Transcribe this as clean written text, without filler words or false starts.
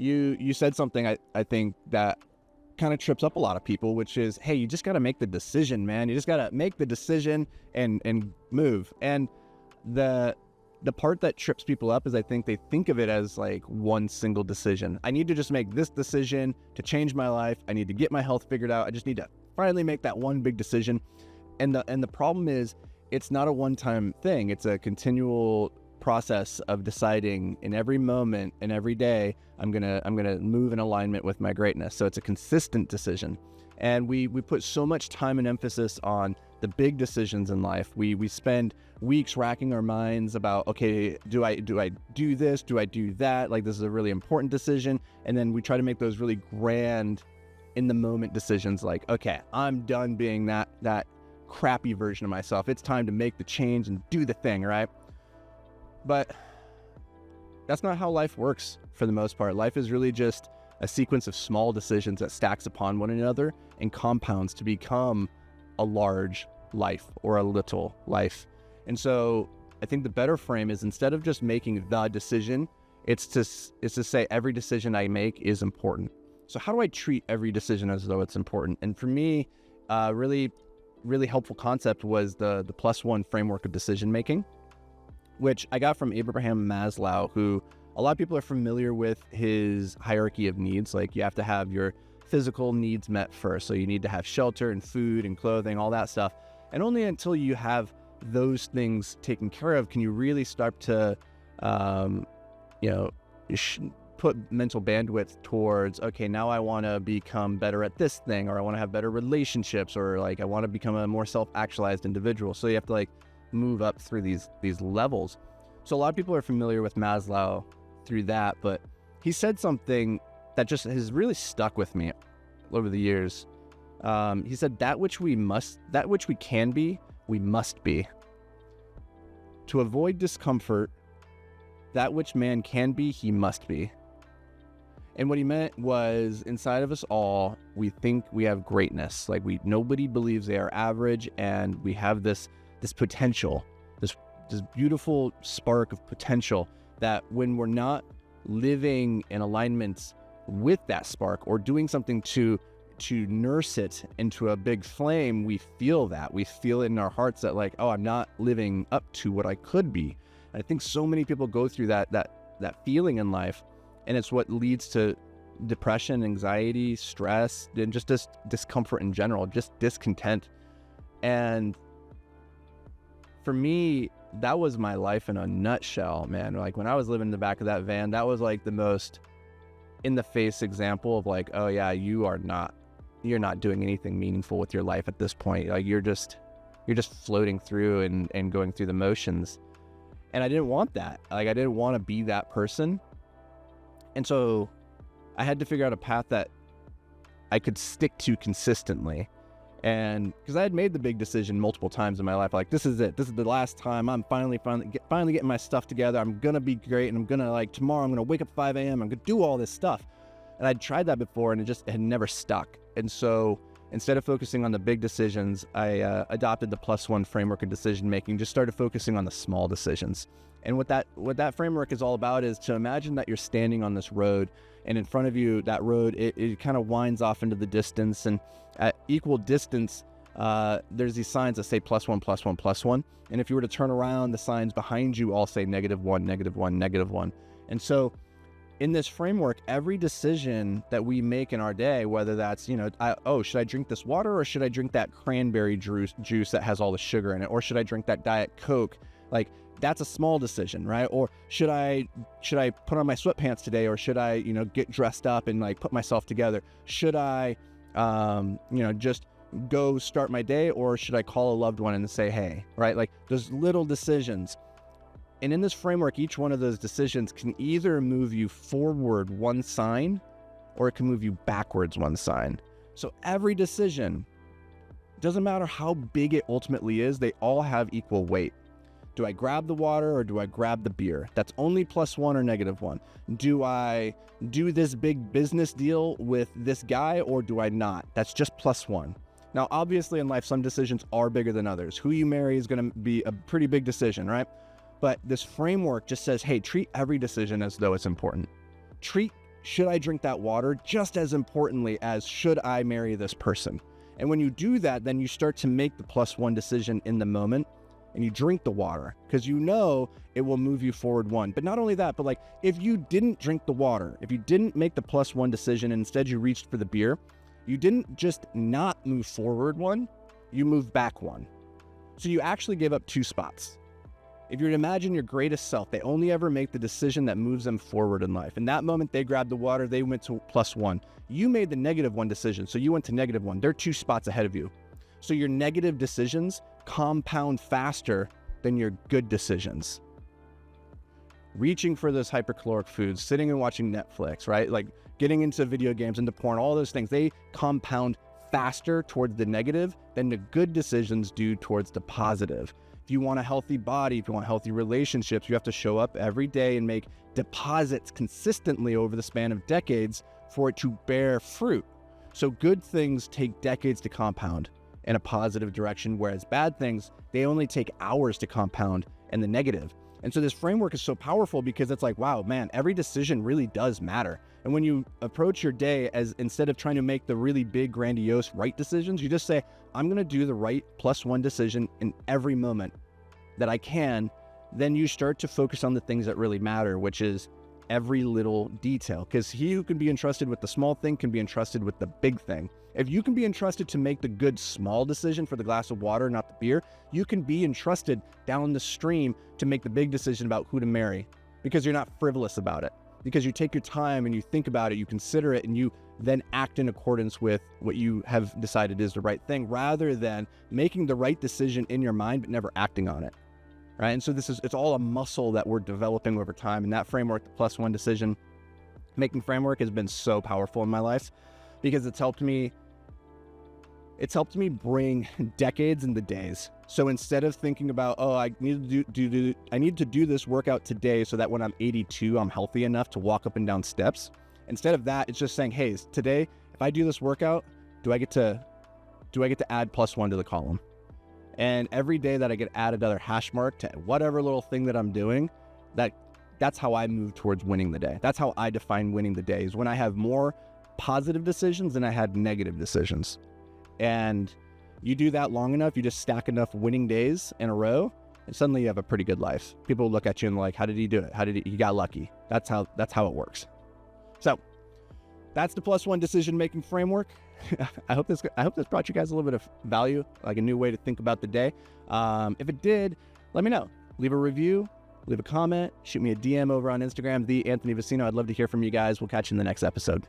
you said something I think that kind of trips up a lot of people, which is, hey, you just got to make the decision, man. You just got to make the decision and move. And the part that trips people up is I think they think of it as like one single decision. I need to just make this decision to change my life. I need to get my health figured out. I just need to finally make that one big decision. And the problem is it's not a one-time thing. It's a continual process of deciding in every moment and every day I'm gonna move in alignment with my greatness. So it's a consistent decision. And we put so much time and emphasis on the big decisions in life. We spend weeks racking our minds about, okay, do I do this? Do I do that? Like, this is a really important decision. And then we try to make those really grand in the moment decisions like, okay, I'm done being that crappy version of myself. It's time to make the change and do the thing, right? But that's not how life works for the most part. Life is really just a sequence of small decisions that stacks upon one another and compounds to become a large life or a little life. And so I think the better frame is, instead of just making the decision, it's to say every decision I make is important. So how do I treat every decision as though it's important? And for me, really helpful concept was the +1 framework of decision making, which I got from Abraham Maslow, who a lot of people are familiar with his hierarchy of needs. Like, you have to have your physical needs met first. So you need to have shelter and food and clothing, all that stuff. And only until you have those things taken care of can you really start to, put mental bandwidth towards, okay, now I want to become better at this thing, or I want to have better relationships, or like I want to become a more self-actualized individual. So you have to like move up through these levels. So a lot of people are familiar with Maslow through that, but he said something that just has really stuck with me over the years. He said, that which we can be, we must be. To avoid discomfort, that which man can be, he must be. And what he meant was, inside of us all, we think we have greatness. Like, nobody believes they are average, and we have this potential, this beautiful spark of potential that when we're not living in alignment with that spark or doing something to nurse it into a big flame, we feel it in our hearts that like, oh, I'm not living up to what I could be. And I think so many people go through that feeling in life, and it's what leads to depression, anxiety, stress, and just discomfort in general, just discontent. And for me, that was my life in a nutshell, man. Like, when I was living in the back of that van, that was like the most in-the-face example of like, oh yeah, you're not doing anything meaningful with your life at this point. Like, you're just floating through and going through the motions. And I didn't want that. Like, I didn't want to be that person. And so I had to figure out a path that I could stick to consistently. And because I had made the big decision multiple times in my life, like, this is it. This is the last time. I'm finally getting my stuff together. I'm going to be great. And I'm going to, like, tomorrow I'm going to wake up 5 a.m. I'm going to do all this stuff. And I'd tried that before, and it had never stuck. And so instead of focusing on the big decisions, I adopted the +1 framework of decision making, just started focusing on the small decisions. And what that framework is all about is to imagine that you're standing on this road, and in front of you, that road, it kind of winds off into the distance, and at equal distance, there's these signs that say +1, +1, +1. And if you were to turn around, the signs behind you all say -1, -1, -1. And so in this framework, every decision that we make in our day, whether that's, should I drink this water, or should I drink that cranberry juice that has all the sugar in it? Or should I drink that Diet Coke? Like, that's a small decision, right? Or should I put on my sweatpants today? Or should I, get dressed up and like put myself together? Should I, just go start my day? Or should I call a loved one and say, hey, right? Like, those little decisions. And in this framework, each one of those decisions can either move you forward one sign, or it can move you backwards one sign. So every decision, doesn't matter how big it ultimately is, they all have equal weight. Do I grab the water, or do I grab the beer? That's only +1 or -1. Do I do this big business deal with this guy, or do I not? That's just +1. Now, obviously in life, some decisions are bigger than others. Who you marry is going to be a pretty big decision, right? But this framework just says, hey, treat every decision as though it's important. should I drink that water, just as importantly as should I marry this person? And when you do that, then you start to make the +1 decision in the moment, and you drink the water because you know it will move you forward one. But not only that, but like if you didn't drink the water, if you didn't make the +1 decision and instead you reached for the beer, you didn't just not move forward one, you moved back one. So you actually gave up 2 spots. If you were to imagine your greatest self, they only ever make the decision that moves them forward in life. In that moment, they grabbed the water, they went to +1. You made the -1 decision, so you went to -1. They're 2 spots ahead of you. So your negative decisions compound faster than your good decisions. Reaching for those hypercaloric foods, sitting and watching Netflix, right? Like getting into video games, into porn, all those things, they compound faster towards the negative than the good decisions do towards the positive. If you want a healthy body, if you want healthy relationships, you have to show up every day and make deposits consistently over the span of decades for it to bear fruit. So good things take decades to compound in a positive direction, whereas bad things, they only take hours to compound in the negative. And so this framework is so powerful because it's like, wow, man, every decision really does matter. And when you approach your day as instead of trying to make the really big, grandiose right decisions, you just say, I'm going to do the right +1 decision in every moment that I can. Then you start to focus on the things that really matter, which is every little detail. Because he who can be entrusted with the small thing can be entrusted with the big thing. If you can be entrusted to make the good small decision for the glass of water, not the beer, you can be entrusted down the stream to make the big decision about who to marry, because you're not frivolous about it, because you take your time and you think about it, you consider it, and you then act in accordance with what you have decided is the right thing, rather than making the right decision in your mind but never acting on it, right? And so it's all a muscle that we're developing over time. And that framework, the +1 decision making framework, has been so powerful in my life because it's helped me bring decades into days. So instead of thinking about, oh, I need to do this workout today so that when I'm 82, I'm healthy enough to walk up and down steps. Instead of that, it's just saying, hey, today, if I do this workout, do I get to add +1 to the column? And every day that I get added another hash mark to whatever little thing that I'm doing, that's how I move towards winning the day. That's how I define winning the day, is when I have more positive decisions than I had negative decisions. And you do that long enough, you just stack enough winning days in a row, and suddenly you have a pretty good life. People look at you and like, how did he do it? He got lucky. That's how it works. So that's the +1 decision-making framework. I hope this brought you guys a little bit of value, like a new way to think about the day. If it did, let me know. Leave a review, leave a comment, shoot me a DM over on Instagram, the Anthony Vicino. I'd love to hear from you guys. We'll catch you in the next episode.